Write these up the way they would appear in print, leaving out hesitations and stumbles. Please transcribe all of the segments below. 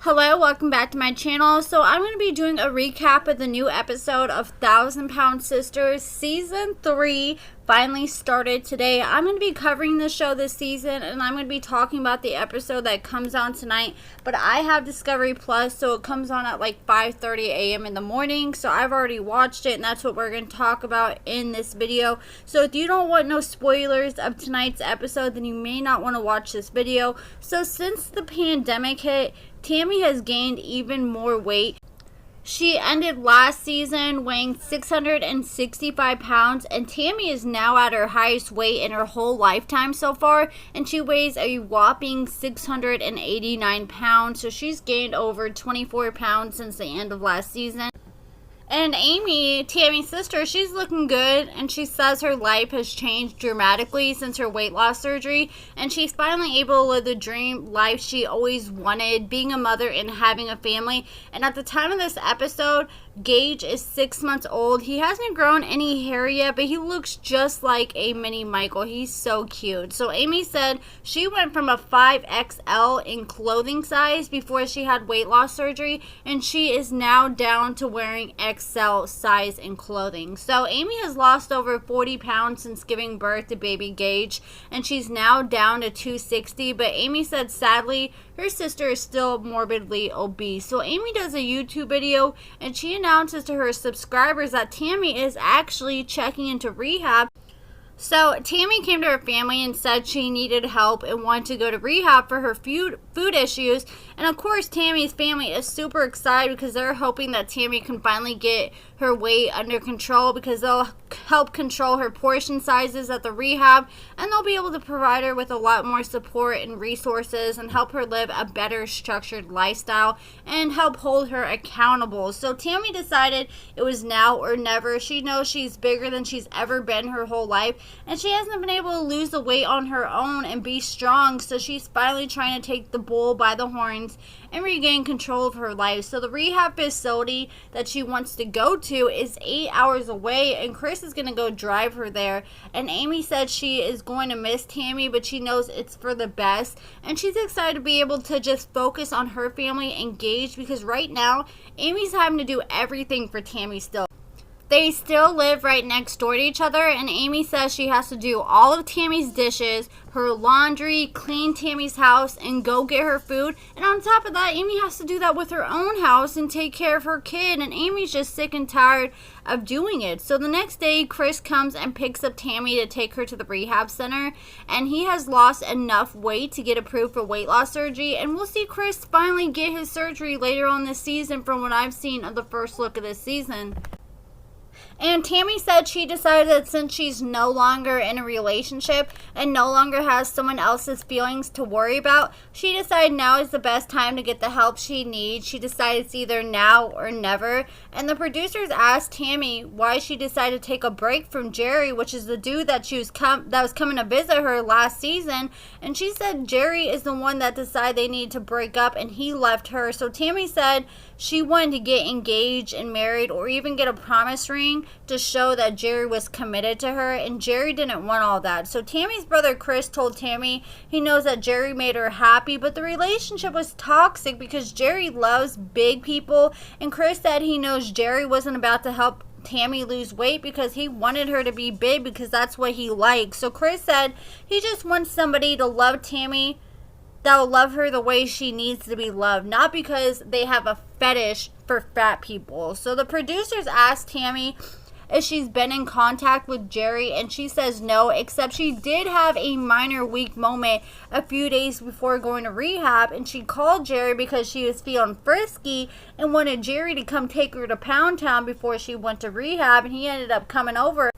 Hello, welcome back to my channel. So I'm going to be doing a recap of the new episode of 1,000 Pound Sisters. Season 3 finally started today. I'm going to be covering the show this season, and I'm going to be talking about the episode that comes on tonight. But I have Discovery Plus, so it comes on at like 5:30 a.m. in the morning. So I've already watched it, and that's what we're going to talk about in this video. So if you don't want no spoilers of tonight's episode, then you may not want to watch this video. So since the pandemic hit, Tammy has gained even more weight. She ended last season weighing 665 pounds, and Tammy is now at her highest weight in her whole lifetime so far, and she weighs a whopping 689 pounds, so she's gained over 24 pounds since the end of last season. And Amy, Tammy's sister, she's looking good, and she says her life has changed dramatically since her weight loss surgery, and she's finally able to live the dream life she always wanted, being a mother and having a family. And at the time of this episode, Gage is 6 months old. He hasn't grown any hair yet, but he looks just like a mini Michael. He's so cute. So Amy said she went from a 5XL in clothing size before she had weight loss surgery, and she is now down to wearing XL size in clothing. So Amy has lost over 40 pounds since giving birth to baby Gage, and she's now down to 260, but Amy said sadly her sister is still morbidly obese. So Amy does a YouTube video, and she announces to her subscribers that Tammy is actually checking into rehab. So Tammy came to her family and said she needed help and wanted to go to rehab for her food issues. And of course, Tammy's family is super excited because they're hoping that Tammy can finally get her weight under control, because they'll help control her portion sizes at the rehab, and they'll be able to provide her with a lot more support and resources and help her live a better structured lifestyle and help hold her accountable. So Tammy decided it was now or never. She knows she's bigger than she's ever been her whole life, and she hasn't been able to lose the weight on her own and be strong, so she's finally trying to take the bull by the horns and regain control of her life. So the rehab facility that she wants to go to is 8 hours away, and Chris is going to go drive her there. And Amy said she is going to miss Tammy, but she knows it's for the best, and she's excited to be able to just focus on her family and Gage, because right now Amy's having to do everything for Tammy still. They still live right next door to each other, and Amy says she has to do all of Tammy's dishes, her laundry, clean Tammy's house, and go get her food. And on top of that, Amy has to do that with her own house and take care of her kid, and Amy's just sick and tired of doing it. So the next day, Chris comes and picks up Tammy to take her to the rehab center, and he has lost enough weight to get approved for weight loss surgery, and we'll see Chris finally get his surgery later on this season from what I've seen of the first look of this season. And Tammy said she decided that since she's no longer in a relationship and no longer has someone else's feelings to worry about, she decided now is the best time to get the help she needs. She decided it's either now or never. And the producers asked Tammy why she decided to take a break from Jerry, which is the dude that was coming to visit her last season. And she said Jerry is the one that decided they needed to break up, and he left her. So Tammy said she wanted to get engaged and married, or even get a promise ring to show that Jerry was committed to her, and Jerry didn't want all that. So Tammy's brother Chris told Tammy he knows that Jerry made her happy, but the relationship was toxic because Jerry loves big people, and Chris said he knows Jerry wasn't about to help Tammy lose weight because he wanted her to be big because that's what he likes. So Chris said he just wants somebody to love Tammy that will love her the way she needs to be loved, not because they have a fetish for fat people. So the producers asked Tammy if she's been in contact with Jerry, and she says no, except she did have a minor weak moment a few days before going to rehab, and she called Jerry because she was feeling frisky and wanted Jerry to come take her to Pound Town before she went to rehab, and he ended up coming over.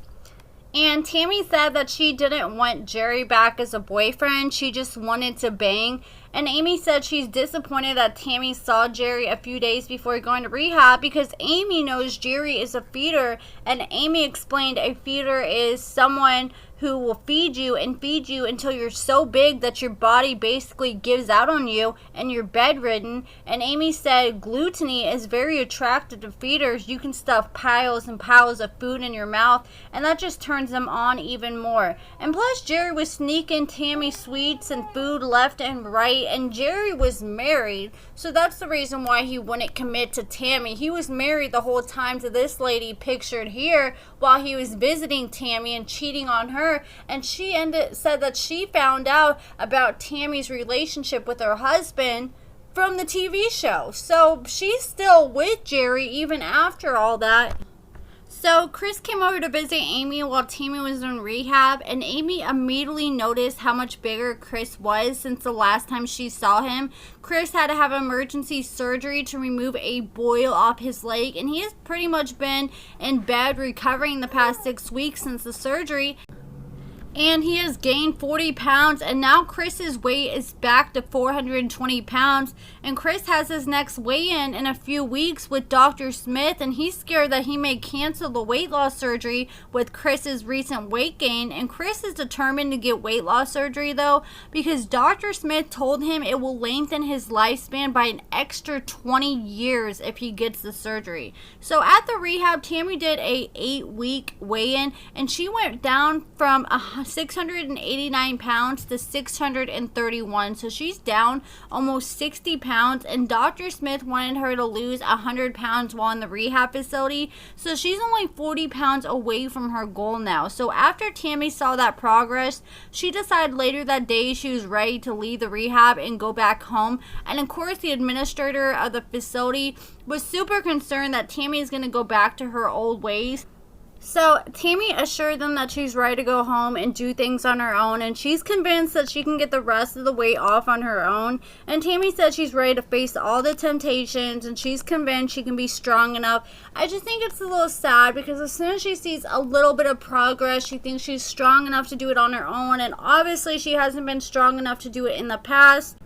And Tammy said that she didn't want Jerry back as a boyfriend, she just wanted to bang. And Amy said she's disappointed that Tammy saw Jerry a few days before going to rehab, because Amy knows Jerry is a feeder, and Amy explained a feeder is someone who will feed you until you're so big that your body basically gives out on you and you're bedridden. And Amy said gluttony is very attractive to feeders. You can stuff piles and piles of food in your mouth, and that just turns them on even more. And plus, Jerry was sneaking Tammy sweets and food left and right, Jerry, and Jerry was married, so that's the reason why he wouldn't commit to Tammy. He was married the whole time to this lady pictured here while he was visiting Tammy and cheating on her, and she said that she found out about Tammy's relationship with her husband from the TV show. So she's still with Jerry even after all that. So Chris came over to visit Amy while Tammy was in rehab, and Amy immediately noticed how much bigger Chris was since the last time she saw him. Chris had to have emergency surgery to remove a boil off his leg, and he has pretty much been in bed recovering the past 6 weeks since the surgery. And he has gained 40 pounds, and now Chris's weight is back to 420 pounds. And Chris has his next weigh-in in a few weeks with Dr. Smith, and he's scared that he may cancel the weight loss surgery with Chris's recent weight gain. And Chris is determined to get weight loss surgery, though, because Dr. Smith told him it will lengthen his lifespan by an extra 20 years if he gets the surgery. So at the rehab, Tammy did a 8-week weigh-in, and she went down from 689 pounds to 631, so she's down almost 60 pounds, and Dr. Smith wanted her to lose 100 pounds while in the rehab facility, so she's only 40 pounds away from her goal now. So after Tammy saw that progress, she decided later that day she was ready to leave the rehab and go back home. And of course, the administrator of the facility was super concerned that Tammy is going to go back to her old ways. So Tammy assured them that she's ready to go home and do things on her own, and she's convinced that she can get the rest of the weight off on her own. And Tammy said she's ready to face all the temptations, and she's convinced she can be strong enough. I just think it's a little sad because as soon as she sees a little bit of progress, she thinks she's strong enough to do it on her own, and obviously she hasn't been strong enough to do it in the past.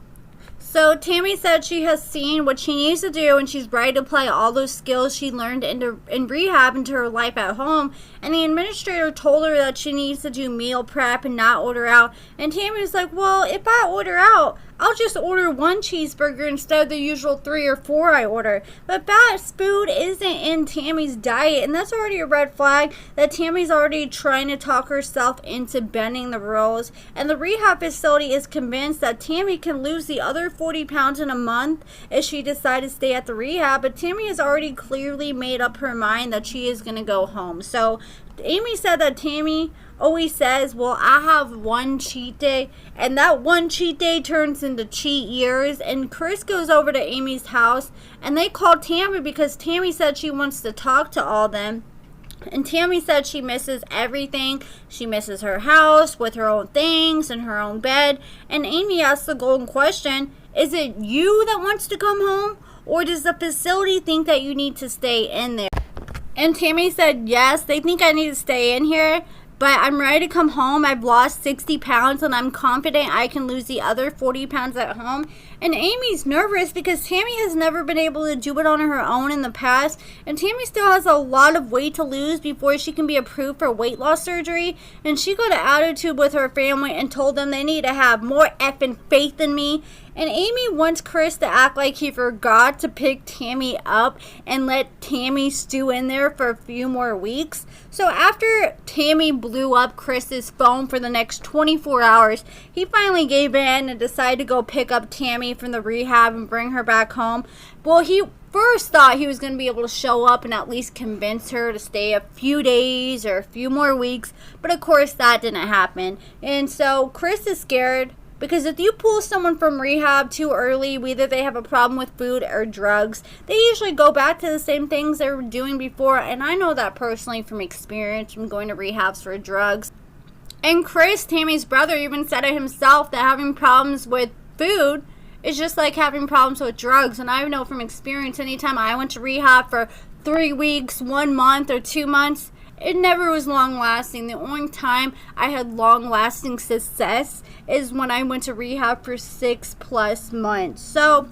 So Tammy said she has seen what she needs to do, and she's ready to apply all those skills she learned in rehab into her life at home. And the administrator told her that she needs to do meal prep and not order out. And Tammy was like, well, if I order out, I'll just order 1 cheeseburger instead of the usual 3 or 4 I order. But fast food isn't in Tammy's diet, and that's already a red flag that Tammy's already trying to talk herself into bending the rules. And the rehab facility is convinced that Tammy can lose the other 40 pounds in a month if she decides to stay at the rehab, but Tammy has already clearly made up her mind that she is going to go home. So Amy said that Tammy always says, well, I have 1 cheat day, and that 1 cheat day turns into cheat years. And Chris goes over to Amy's house, and they call Tammy because Tammy said she wants to talk to all of them. And Tammy said she misses everything. She misses her house with her own things and her own bed. And Amy asked the golden question, is it you that wants to come home, or does the facility think that you need to stay in there? And Tammy said, yes, they think I need to stay in here, but I'm ready to come home. I've lost 60 pounds, and I'm confident I can lose the other 40 pounds at home. And Amy's nervous because Tammy has never been able to do it on her own in the past. And Tammy still has a lot of weight to lose before she can be approved for weight loss surgery. And she got an attitude with her family and told them they need to have more effing faith in me. And Amy wants Chris to act like he forgot to pick Tammy up and let Tammy stew in there for a few more weeks. So after Tammy blew up Chris's phone for the next 24 hours, he finally gave in and decided to go pick up Tammy from the rehab and bring her back home. Well, he first thought he was going to be able to show up and at least convince her to stay a few days or a few more weeks, but of course that didn't happen. And so Chris is scared, because if you pull someone from rehab too early, whether they have a problem with food or drugs, they usually go back to the same things they were doing before. And I know that personally from experience from going to rehabs for drugs. And Chris, Tammy's brother, even said it himself that having problems with food is just like having problems with drugs. And I know from experience, anytime I went to rehab for 3 weeks, 1 month, or 2 months, it never was long-lasting. The only time I had long-lasting success is when I went to rehab for 6+ months. So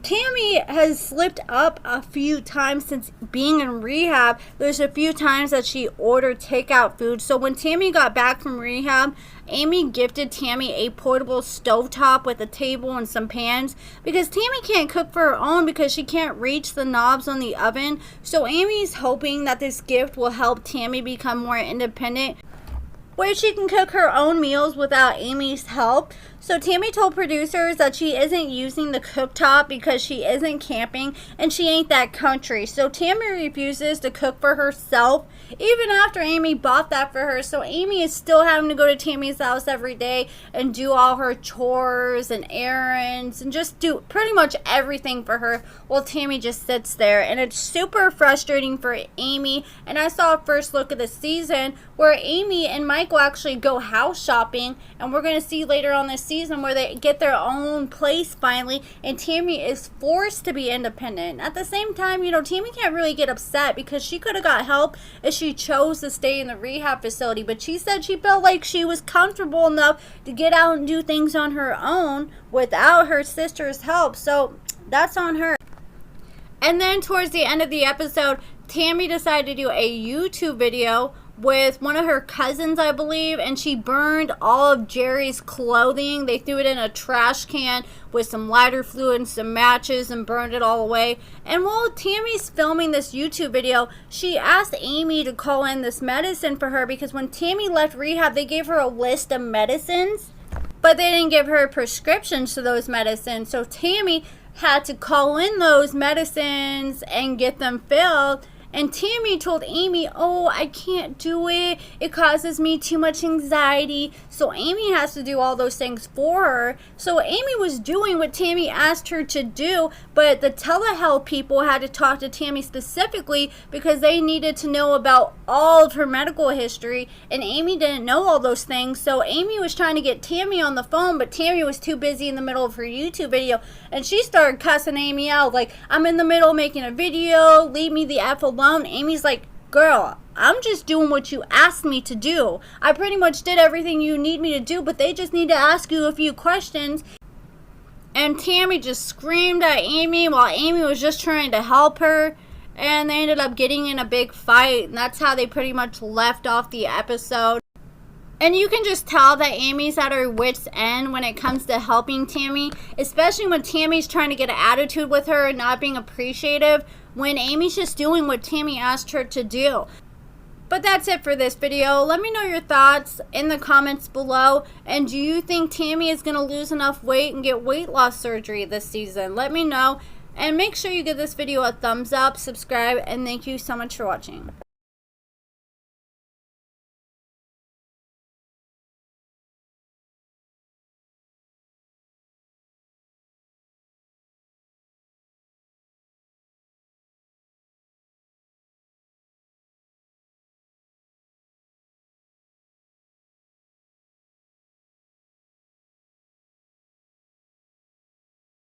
Tammy has slipped up a few times since being in rehab. There's a few times that she ordered takeout food. So when Tammy got back from rehab, Amy gifted Tammy a portable stovetop with a table and some pans, because Tammy can't cook for her own because she can't reach the knobs on the oven. So Amy's hoping that this gift will help Tammy become more independent, where she can cook her own meals without Amy's help. So Tammy told producers that she isn't using the cooktop because she isn't camping and she ain't that country. So Tammy refuses to cook for herself even after Amy bought that for her. So Amy is still having to go to Tammy's house every day and do all her chores and errands and just do pretty much everything for her while Tammy just sits there. And it's super frustrating for Amy. And I saw a first look of the season where Amy and Michael actually go house shopping, and we're going to see later on this season where they get their own place finally, and Tammy is forced to be independent. At the same time, you know, Tammy can't really get upset because she could have got help if she chose to stay in the rehab facility, but she said she felt like she was comfortable enough to get out and do things on her own without her sister's help. So that's on her. And then towards the end of the episode, Tammy decided to do a YouTube video with one of her cousins, I believe, and she burned all of Jerry's clothing. They threw it in a trash can with some lighter fluid and some matches and burned it all away. And while Tammy's filming this YouTube video, she asked Amy to call in this medicine for her because when Tammy left rehab, they gave her a list of medicines, but they didn't give her prescriptions to those medicines. So Tammy had to call in those medicines and get them filled. And Tammy told Amy, oh, I can't do it. It causes me too much anxiety. So Amy has to do all those things for her. So Amy was doing what Tammy asked her to do, but the telehealth people had to talk to Tammy specifically because they needed to know about all of her medical history. And Amy didn't know all those things. So Amy was trying to get Tammy on the phone, but Tammy was too busy in the middle of her YouTube video. And she started cussing Amy out like, I'm in the middle making a video. Leave me the F alone. Amy's like, girl, I'm just doing what you asked me to do. I pretty much did everything you need me to do, but they just need to ask you a few questions. And Tammy just screamed at Amy while Amy was just trying to help her. And they ended up getting in a big fight. And that's how they pretty much left off the episode. And you can just tell that Amy's at her wit's end when it comes to helping Tammy, especially when Tammy's trying to get an attitude with her and not being appreciative, when Amy's just doing what Tammy asked her to do. But that's it for this video. Let me know your thoughts in the comments below. And do you think Tammy is going to lose enough weight and get weight loss surgery this season? Let me know. And make sure you give this video a thumbs up, subscribe, and thank you so much for watching.